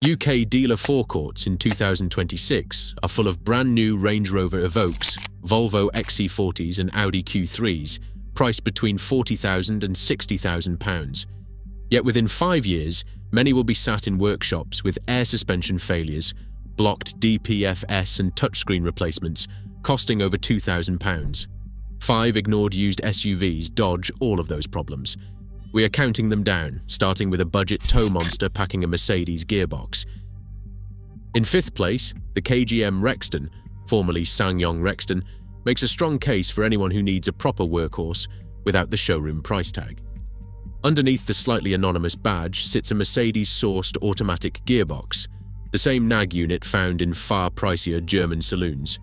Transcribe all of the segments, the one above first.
UK dealer forecourts in 2026 are full of brand new Range Rover Evokes, Volvo XC40s and Audi Q3s, priced between £40,000 and £60,000. Yet within 5 years, many will be sat in workshops with air suspension failures, blocked DPFS and touchscreen replacements, costing over £2,000. 5 ignored used SUVs dodge all of those problems. We are counting them down, starting with a budget tow monster packing a Mercedes gearbox. In 5th place, the KGM Rexton, formerly SsangYong Rexton, makes a strong case for anyone who needs a proper workhorse without the showroom price tag. Underneath the slightly anonymous badge sits a Mercedes-sourced automatic gearbox, the same nag unit found in far pricier German saloons.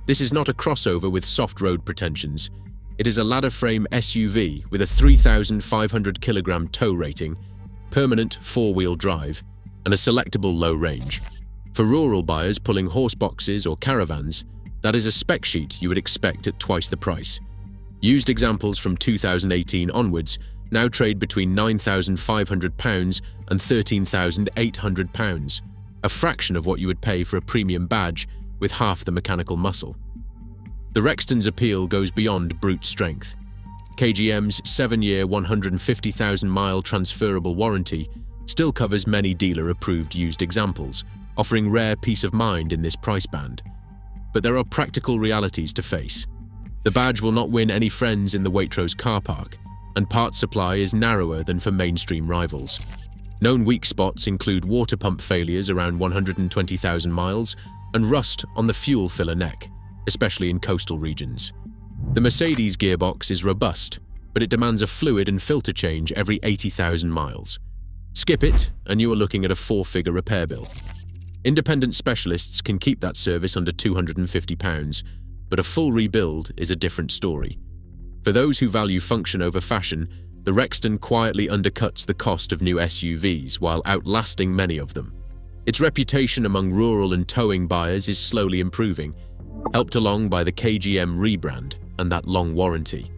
This is not a crossover with soft road pretensions. It is a ladder frame SUV with a 3,500 kilogram tow rating, permanent 4-wheel drive, and a selectable low range. For rural buyers pulling horse boxes or caravans, that is a spec sheet you would expect at twice the price. Used examples from 2018 onwards now trade between £9,500 and £13,800, a fraction of what you would pay for a premium badge with half the mechanical muscle. The Rexton's appeal goes beyond brute strength. KGM's 7-year, 150,000-mile transferable warranty still covers many dealer-approved used examples, offering rare peace of mind in this price band. But there are practical realities to face. The badge will not win any friends in the Waitrose car park, and parts supply is narrower than for mainstream rivals. Known weak spots include water pump failures around 120,000 miles and rust on the fuel filler neck, especially in coastal regions. The Mercedes gearbox is robust, but it demands a fluid and filter change every 80,000 miles. Skip it, and you are looking at a 4-figure repair bill. Independent specialists can keep that service under £250, but a full rebuild is a different story. For those who value function over fashion, the Rexton quietly undercuts the cost of new SUVs while outlasting many of them. Its reputation among rural and towing buyers is slowly improving, helped along by the KGM rebrand and that long warranty.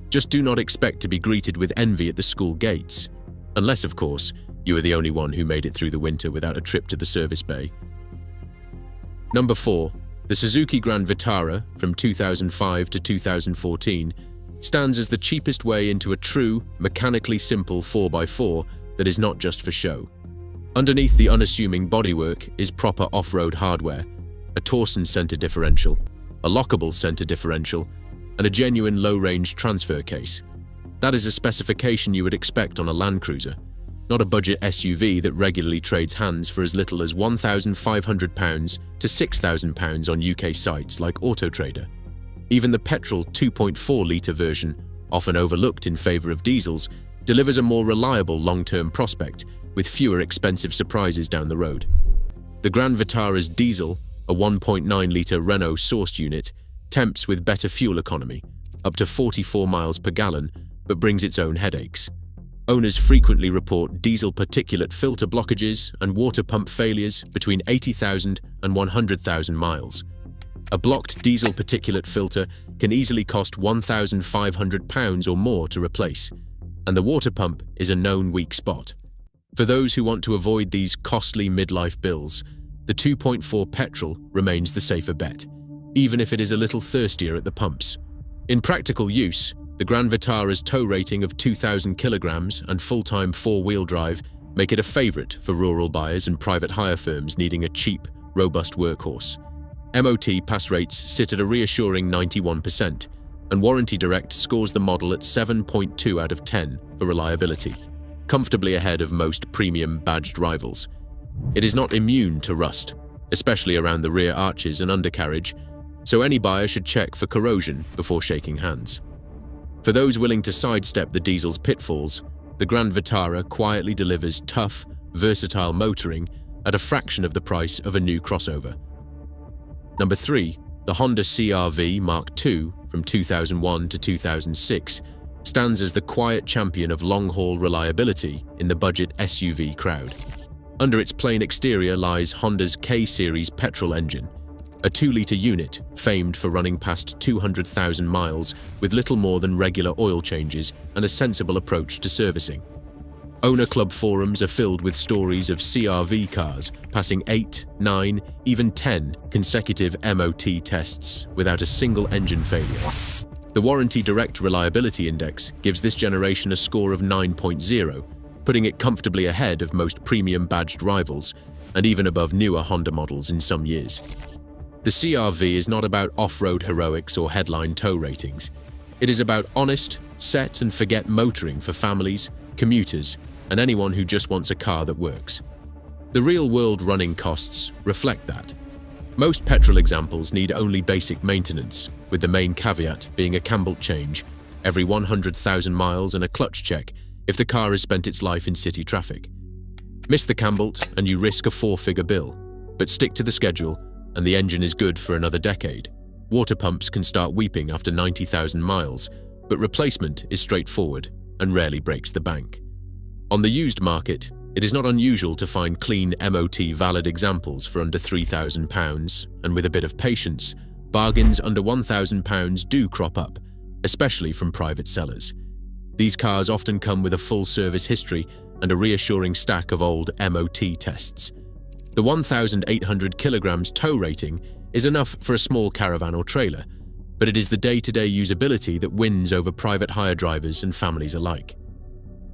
Just do not expect to be greeted with envy at the school gates, unless, of course, you are the only one who made it through the winter without a trip to the service bay. Number 4. The Suzuki Grand Vitara from 2005 to 2014 stands as the cheapest way into a true, mechanically simple 4x4 that is not just for show. Underneath the unassuming bodywork is proper off-road hardware, a torsion center differential, a lockable center differential, and a genuine low-range transfer case. That is a specification you would expect on a Land Cruiser, not a budget SUV that regularly trades hands for as little as £1,500 to £6,000 on UK sites like Autotrader. Even the petrol 2.4-litre version, often overlooked in favour of diesels, delivers a more reliable long-term prospect with fewer expensive surprises down the road. The Grand Vitara's diesel, a 1.9-litre Renault-sourced unit, tempts with better fuel economy, up to 44 miles per gallon, but brings its own headaches. Owners frequently report diesel particulate filter blockages and water pump failures between 80,000 and 100,000 miles. A blocked diesel particulate filter can easily cost £1,500 or more to replace, and the water pump is a known weak spot. For those who want to avoid these costly midlife bills, the 2.4 petrol remains the safer bet, even if it is a little thirstier at the pumps. In practical use, the Grand Vitara's tow rating of 2,000 kilograms and full-time 4-wheel drive make it a favourite for rural buyers and private hire firms needing a cheap, robust workhorse. MOT pass rates sit at a reassuring 91%, and Warranty Direct scores the model at 7.2 out of 10 for reliability, comfortably ahead of most premium badged rivals. It is not immune to rust, especially around the rear arches and undercarriage, so any buyer should check for corrosion before shaking hands. For those willing to sidestep the diesel's pitfalls, the Grand Vitara quietly delivers tough, versatile motoring at a fraction of the price of a new crossover. Number 3, the Honda CR-V Mark II from 2001 to 2006 stands as the quiet champion of long-haul reliability in the budget SUV crowd. Under its plain exterior lies Honda's K-Series petrol engine, a 2-litre unit famed for running past 200,000 miles with little more than regular oil changes and a sensible approach to servicing. Owner club forums are filled with stories of CR-V cars passing 8, 9, even 10 consecutive MOT tests without a single engine failure. The Warranty Direct Reliability Index gives this generation a score of 9.0, putting it comfortably ahead of most premium badged rivals and even above newer Honda models in some years. The CR-V is not about off-road heroics or headline tow ratings. It is about honest, set and forget motoring for families, commuters, and anyone who just wants a car that works. The real-world running costs reflect that. Most petrol examples need only basic maintenance, with the main caveat being a cam belt change every 100,000 miles and a clutch check if the car has spent its life in city traffic. Miss the cam belt and you risk a 4-figure bill, but stick to the schedule and the engine is good for another decade. Water pumps can start weeping after 90,000 miles, but replacement is straightforward and rarely breaks the bank. On the used market, it is not unusual to find clean MOT valid examples for under £3,000, and with a bit of patience, bargains under £1,000 do crop up, especially from private sellers. These cars often come with a full service history and a reassuring stack of old MOT tests. The 1,800 kilograms tow rating is enough for a small caravan or trailer, but it is the day-to-day usability that wins over private hire drivers and families alike.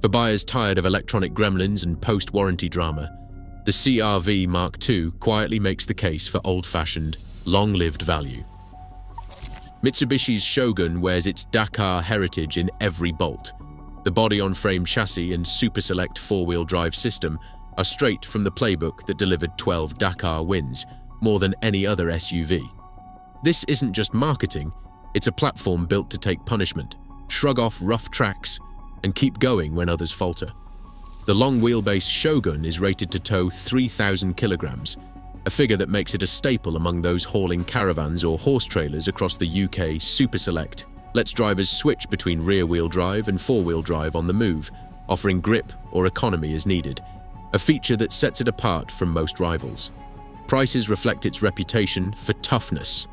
For buyers tired of electronic gremlins and post-warranty drama, the CR-V Mark II quietly makes the case for old-fashioned, long-lived value. Mitsubishi's Shogun wears its Dakar heritage in every bolt. The body-on-frame chassis and Super Select four-wheel drive system are straight from the playbook that delivered 12 Dakar wins, more than any other SUV. This isn't just marketing, it's a platform built to take punishment, shrug off rough tracks, and keep going when others falter. The long wheelbase Shogun is rated to tow 3,000 kilograms, a figure that makes it a staple among those hauling caravans or horse trailers across the UK. Super Select lets drivers switch between rear-wheel drive and four-wheel drive on the move, offering grip or economy as needed, a feature that sets it apart from most rivals. Prices reflect its reputation for toughness.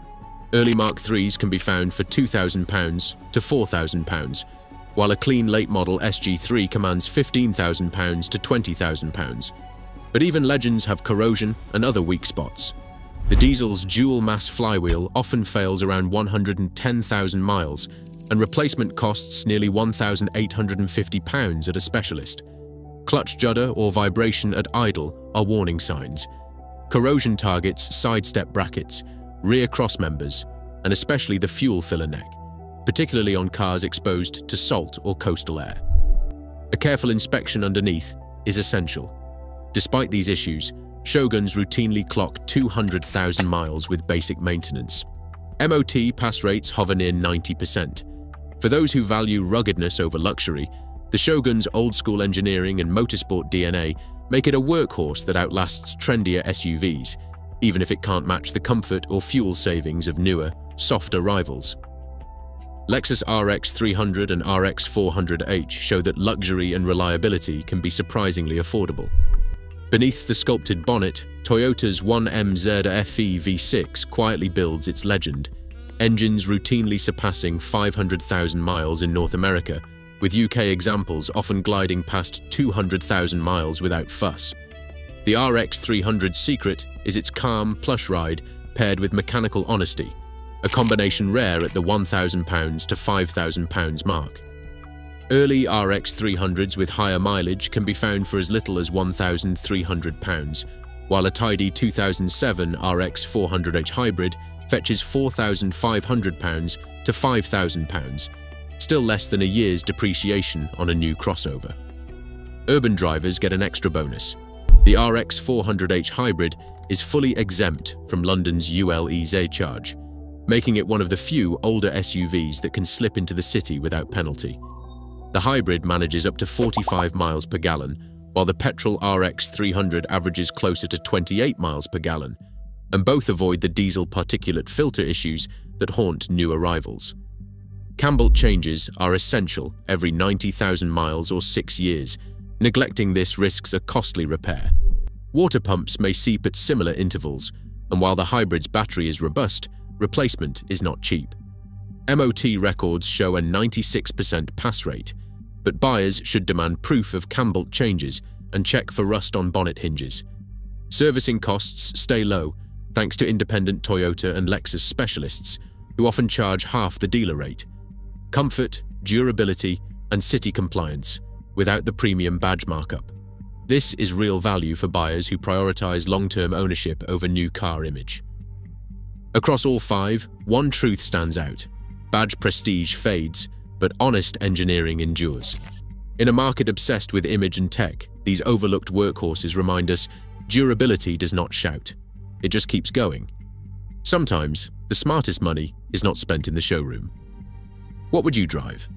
Early Mark IIIs can be found for £2,000 to £4,000, while a clean late-model SG3 commands £15,000 to £20,000. But even legends have corrosion and other weak spots. The diesel's dual-mass flywheel often fails around 110,000 miles, and replacement costs nearly £1,850 at a specialist. Clutch judder or vibration at idle are warning signs. Corrosion targets side-step brackets, rear crossmembers, and especially the fuel filler neck, particularly on cars exposed to salt or coastal air. A careful inspection underneath is essential. Despite these issues, Shoguns routinely clock 200,000 miles with basic maintenance. MOT pass rates hover near 90%. For those who value ruggedness over luxury, the Shogun's old-school engineering and motorsport DNA make it a workhorse that outlasts trendier SUVs, even if it can't match the comfort or fuel savings of newer, softer rivals. Lexus RX 300 and RX 400h show that luxury and reliability can be surprisingly affordable. Beneath the sculpted bonnet, Toyota's 1MZ FE V6 quietly builds its legend, engines routinely surpassing 500,000 miles in North America, with UK examples often gliding past 200,000 miles without fuss. The RX 300's secret is its calm, plush ride paired with mechanical honesty, a combination rare at the £1,000 to £5,000 mark. Early RX 300s with higher mileage can be found for as little as £1,300, while a tidy 2007 RX 400h hybrid fetches £4,500 to £5,000, still less than a year's depreciation on a new crossover. Urban drivers get an extra bonus. The RX 400h hybrid is fully exempt from London's ULEZ charge, making it one of the few older SUVs that can slip into the city without penalty. The hybrid manages up to 45 miles per gallon, while the petrol RX 300 averages closer to 28 miles per gallon, and both avoid the diesel particulate filter issues that haunt new arrivals. Cam belt changes are essential every 90,000 miles or 6 years. Neglecting this risks a costly repair. Water pumps may seep at similar intervals, and while the hybrid's battery is robust, replacement is not cheap. MOT records show a 96% pass rate. but buyers should demand proof of cam bolt changes and check for rust on bonnet hinges. Servicing costs stay low thanks to independent Toyota and Lexus specialists who often charge half the dealer rate. Comfort, durability, and city compliance without the premium badge markup. This is real value for buyers who prioritize long-term ownership over new car image. Across all five, one truth stands out. Badge prestige fades, but honest engineering endures. In a market obsessed with image and tech, these overlooked workhorses remind us durability does not shout. It just keeps going. Sometimes, the smartest money is not spent in the showroom. What would you drive?